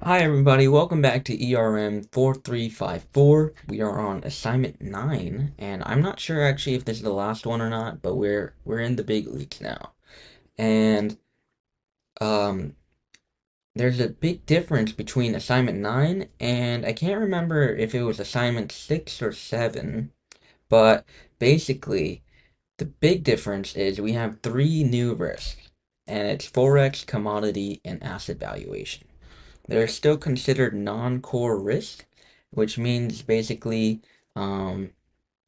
Hi everybody, welcome back to ERM 4354. We are on assignment 9, and I'm not sure actually if this is the last one or not, but we're in the big leagues now. And um there's a big difference between assignment 9 and I can't remember if it was assignment 6 or 7, but basically the big difference is we have three new risks, and it's forex, commodity, and asset valuation. They're still considered non-core risk, which means basically um,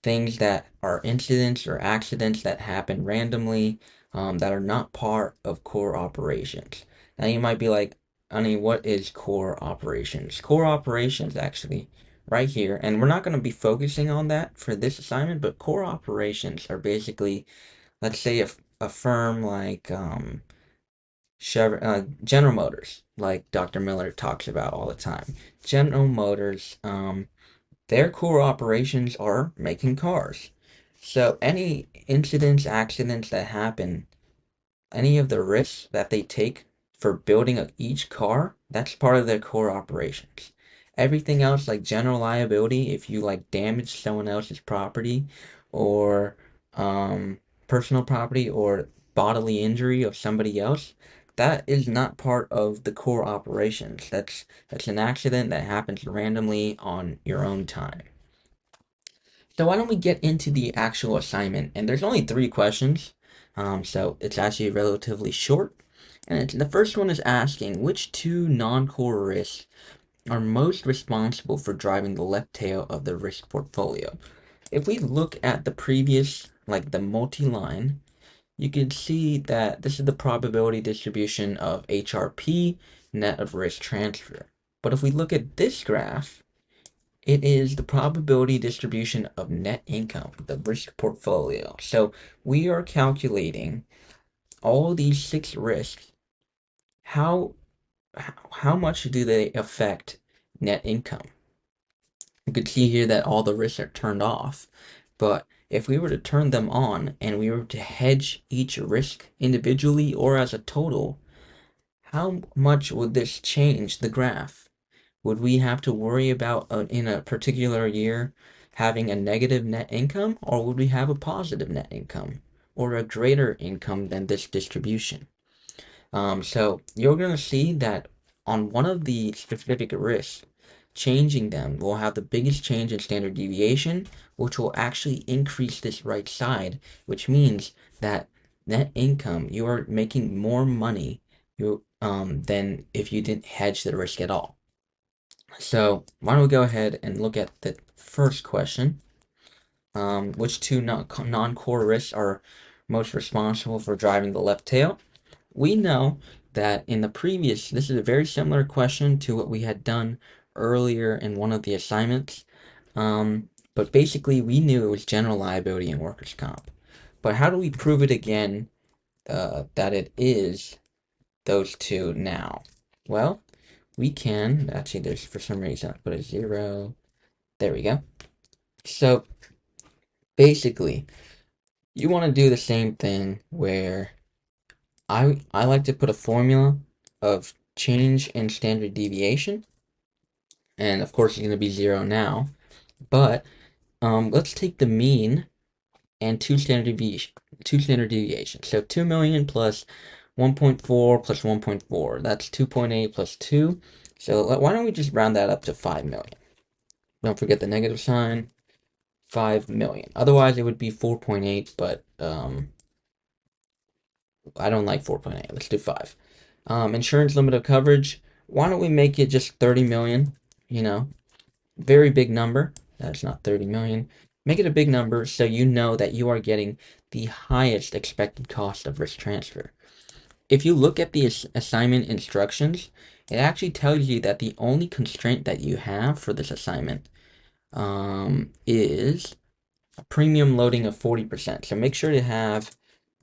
things that are incidents or accidents that happen randomly that are not part of core operations. Now you might be like, I mean, what is core operations? Core operations actually right here, and we're not going to be focusing on that for this assignment, but core operations are basically, let's say a firm like General Motors, like Dr. Miller talks about all the time. General Motors, their core operations are making cars. So any incidents, accidents that happen, any of the risks that they take for building each car, that's part of their core operations. Everything else, like general liability, if you like damage someone else's property or personal property or bodily injury of somebody else, that is not part of the core operations. That's an accident that happens randomly on your own time. So why don't we get into the actual assignment? And there's only three questions, so it's actually relatively short. And the first one is asking which two non-core risks are most responsible for driving the left tail of the risk portfolio. If we look at the previous, like the multi-line, you can see that this is the probability distribution of HRP net of risk transfer. But if we look at this graph, it is the probability distribution of net income, the risk portfolio. So we are calculating all these six risks. How how much do they affect net income? You could see here that all the risks are turned off, but if we were to turn them on and we were to hedge each risk individually or as a total, how much would this change the graph? Would we have to worry about in a particular year having a negative net income, or would we have a positive net income or a greater income than this distribution? So you're going to see that on one of the specific risks, changing them will have the biggest change in standard deviation, which will actually increase this right side, which means that net income, you are making more money than if you didn't hedge the risk at all. So why don't we go ahead and look at the first question. Which two non-core risks are most responsible for driving the left tail? We know that in the previous, this is a very similar question to what we had done earlier in one of the assignments. But basically, we knew it was general liability and workers' comp. But how do we prove it again that it is those two now? Well, we can, actually, there's for some reason I put a 0. There we go. So basically, you want to do the same thing where I like to put a formula of change in standard deviation, and of course it's going to be 0 now, but let's take the mean and two standard deviations. So 2 million plus 1.4 plus 1.4, that's 2.8 plus 2. So why don't we just round that up to 5 million? Don't forget the negative sign. 5 million. Otherwise, it would be 4.8, but I don't like 4.8. Let's do 5. Insurance limit of coverage. Why don't we make it just 30 million? You know, very big number. That's not 30 million. Make it a big number so you know that you are getting the highest expected cost of risk transfer. If you look at the assignment instructions, it actually tells you that the only constraint that you have for this assignment is a premium loading of 40%. So make sure to have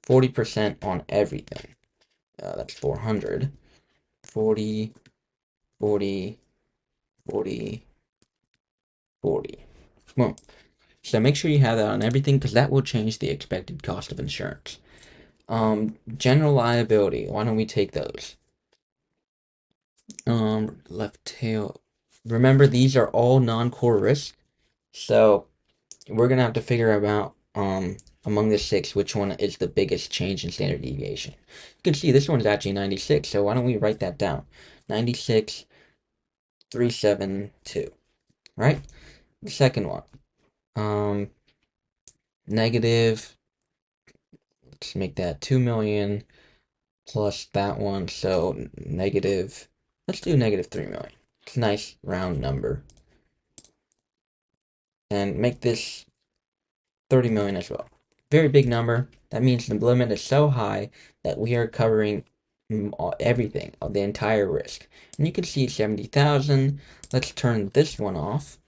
40% on everything. That's 400. 40, 40, 40, 40. Boom. So make sure you have that on everything because that will change the expected cost of insurance. General liability. Why don't we take those? Left tail. Remember, these are all non-core risks, so we're gonna have to figure out among the six which one is the biggest change in standard deviation. You can see this one's actually 96, so why don't we write that down? 96,372, right? The second one, um, negative, let's make that 2 million plus that one, so negative, let's do negative 3 million. It's a nice round number. And make this 30 million as well. Very big number. That means the limit is so high that we are covering everything, the entire risk. And you can see 70,000. Let's turn this one off.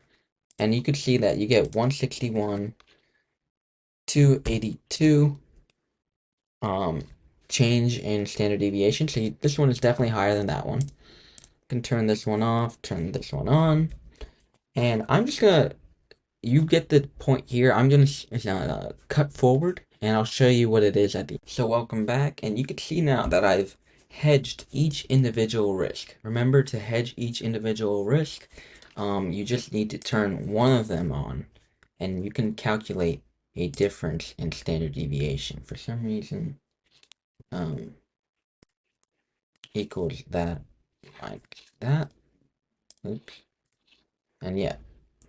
And you can see that you get 161, 282 change in standard deviation. So this one is definitely higher than that one. You can turn this one off, turn this one on. And I'm just gonna you get the point here. I'm gonna cut forward and I'll show you what it is at the. So welcome back, and you can see now that I've hedged each individual risk. Remember to hedge each individual risk. You just need to turn one of them on, and you can calculate a difference in standard deviation. For some reason, um, equals that like that. Oops. And yeah,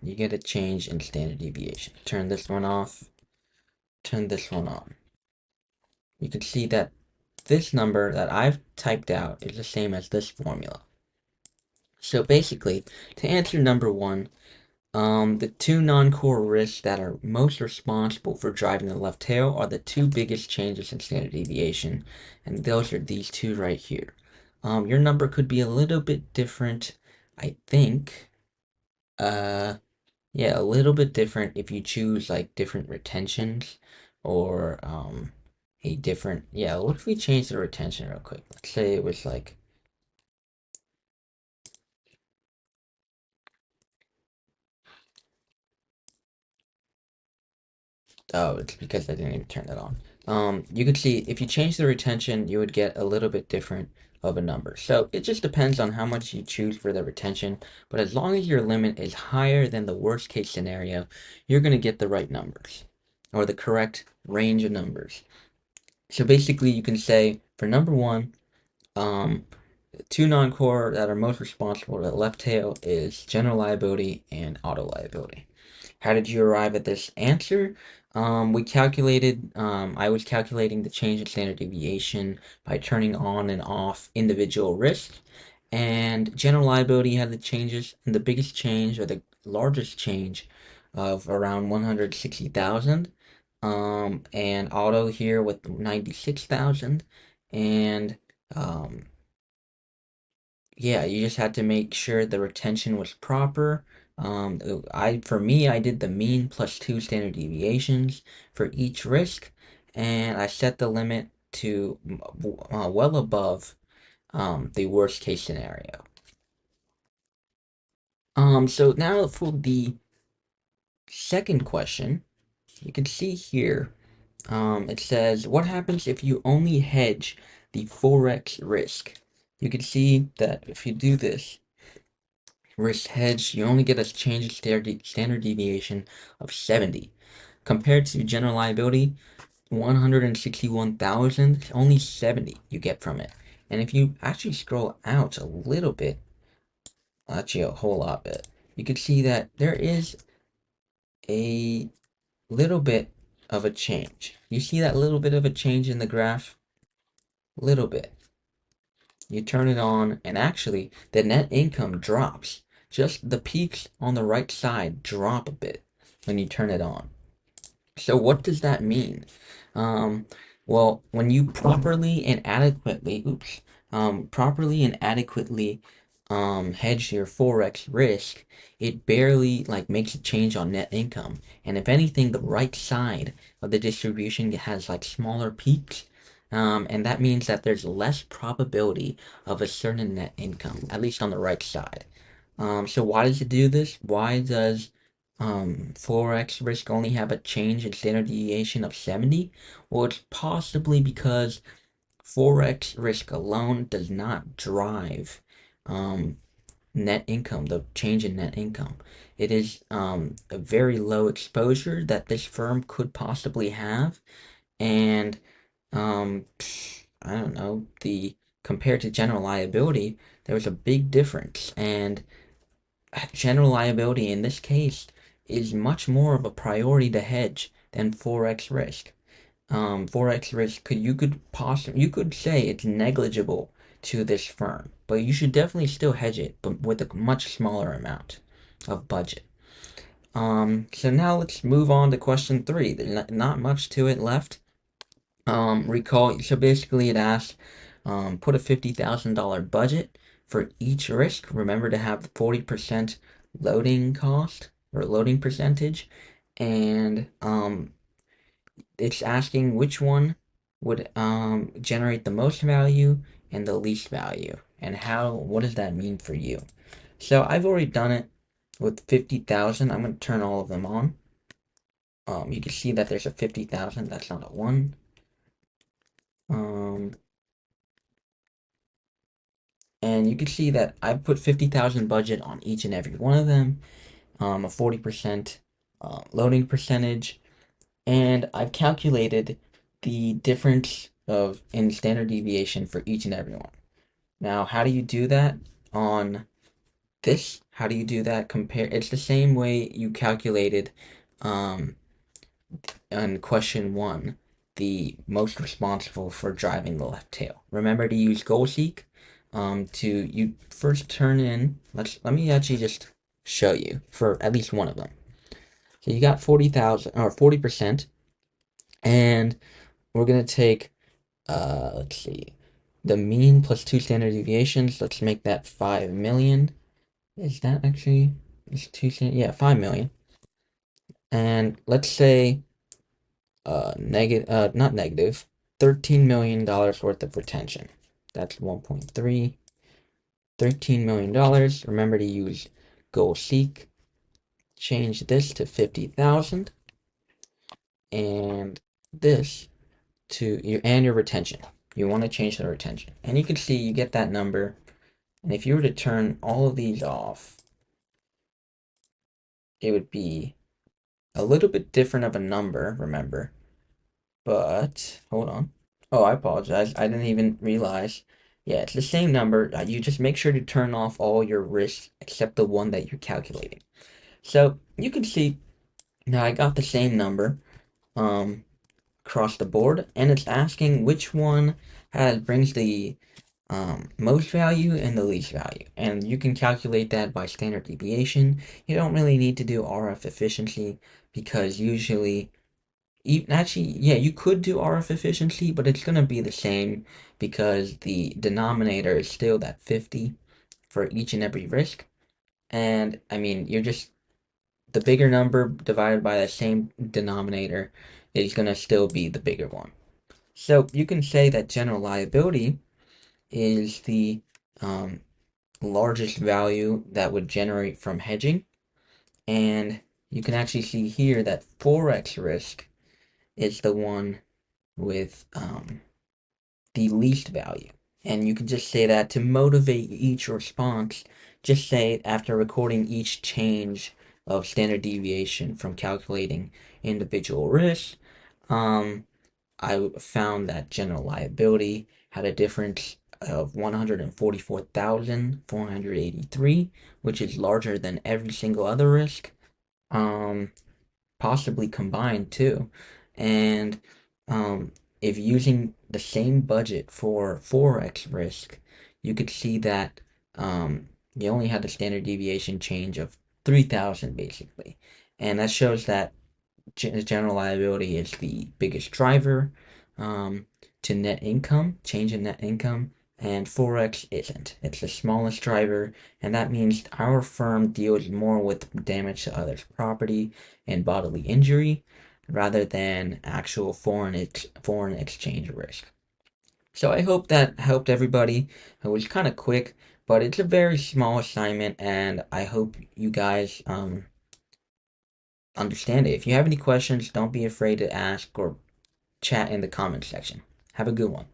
you get a change in standard deviation. Turn this one off. Turn this one on. You can see that this number that I've typed out is the same as this formula. So basically, to answer number one, the two non-core risks that are most responsible for driving the left tail are the two biggest changes in standard deviation, and those are these two right here. Your number could be a little bit different, I think. Uh, Yeah, a little bit different if you choose like different retentions or a different, yeah, what if we change the retention real quick? Let's say it was like, oh, it's because I didn't even turn that on. You could see if you change the retention, you would get a little bit different of a number. So it just depends on how much you choose for the retention, but as long as your limit is higher than the worst case scenario, you're going to get the right numbers or the correct range of numbers. So basically you can say for number one, um, two non-core that are most responsible to the left tail is general liability and auto liability. How did you arrive at this answer? I was calculating the change in standard deviation by turning on and off individual risks. And general liability had the changes, and the biggest change, or the largest change, of around 160,000. And auto here with 96,000. And um, yeah, you just had to make sure the retention was proper. For me, I did the mean plus two standard deviations for each risk, and I set the limit to well above the worst case scenario. So now for the second question, you can see here, it says, what happens if you only hedge the Forex risk? You can see that if you do this, risk hedge, you only get a change in standard deviation of 70. Compared to general liability, 161,000, only 70 you get from it. And if you actually scroll out a little bit, actually a whole lot bit, you can see that there is a little bit of a change. You see that little bit of a change in the graph? Little bit. You turn it on, and actually, the net income drops. Just the peaks on the right side drop a bit when you turn it on. So what does that mean? Um, well, when you properly and adequately, properly and adequately hedge your forex risk, it barely like makes a change on net income. And if anything, the right side of the distribution has like smaller peaks. And that means that there's less probability of a certain net income, at least on the right side. So why does it do this? Why does Forex risk only have a change in standard deviation of 70? Well, it's possibly because Forex risk alone does not drive um, net income, the change in net income. It is a very low exposure that this firm could possibly have, and um, I don't know, the compared to general liability, there was a big difference, and general liability in this case is much more of a priority to hedge than forex risk. Forex risk you could say it's negligible to this firm, but you should definitely still hedge it, but with a much smaller amount of budget. So now let's move on to question three. There's not much to it left. So basically it asks, put a $50,000 budget for each risk. Remember to have the 40% loading cost or loading percentage, and it's asking which one would generate the most value and the least value, and what does that mean for you? So I've already done it with 50,000. I'm going to turn all of them on. You can see that there's a 50,000. That's not a one. Um, and you can see that I put 50,000 budget on each and every one of them. A 40% loading percentage, and I've calculated the difference of in standard deviation for each and every one. Now, how do you do that on this? How do you do that compare? It's the same way you calculated um, on question one, the most responsible for driving the left tail. Remember to use goal seek to you first turn in. Let me actually just show you for at least one of them. So you got 40,000 or 40%, and we're gonna take let's see, the mean plus two standard deviations. Let's make that 5 million. Is that actually is two standard? Yeah, 5 million. And let's say negative not negative, $13 million worth of retention. That's 1.3. $13 million. Remember to use goal seek. Change this to 50,000 and this to your retention. You want to change the retention. And you can see you get that number. And if you were to turn all of these off, it would be a little bit different of a number, remember. But hold on. Oh, I apologize. I didn't even realize. Yeah, it's the same number. You just make sure to turn off all your risks except the one that you're calculating. So you can see now I got the same number um, across the board, and it's asking which one brings the most value and the least value. And you can calculate that by standard deviation. You don't really need to do RF efficiency because usually actually, yeah, you could do RF efficiency, but it's gonna be the same because the denominator is still that 50 for each and every risk. And I mean, you're just the bigger number divided by the same denominator is gonna still be the bigger one. So you can say that general liability is the um, largest value that would generate from hedging, and you can actually see here that forex risk is the one with the least value. And you can just say that to motivate each response, just say after recording each change of standard deviation from calculating individual risks, um, I found that general liability had a difference of 144,483, which is larger than every single other risk. Um, Possibly combined too. And um, if using the same budget for forex risk, you could see that you only had a standard deviation change of 3,000 basically, and that shows that general liability is the biggest driver um, to net income, change in net income, and Forex isn't. It's the smallest driver, and that means our firm deals more with damage to others' property and bodily injury rather than actual foreign exchange risk. So I hope that helped everybody. It was kind of quick, but it's a very small assignment, and I hope you guys understand it. If you have any questions, don't be afraid to ask or chat in the comment section. Have a good one.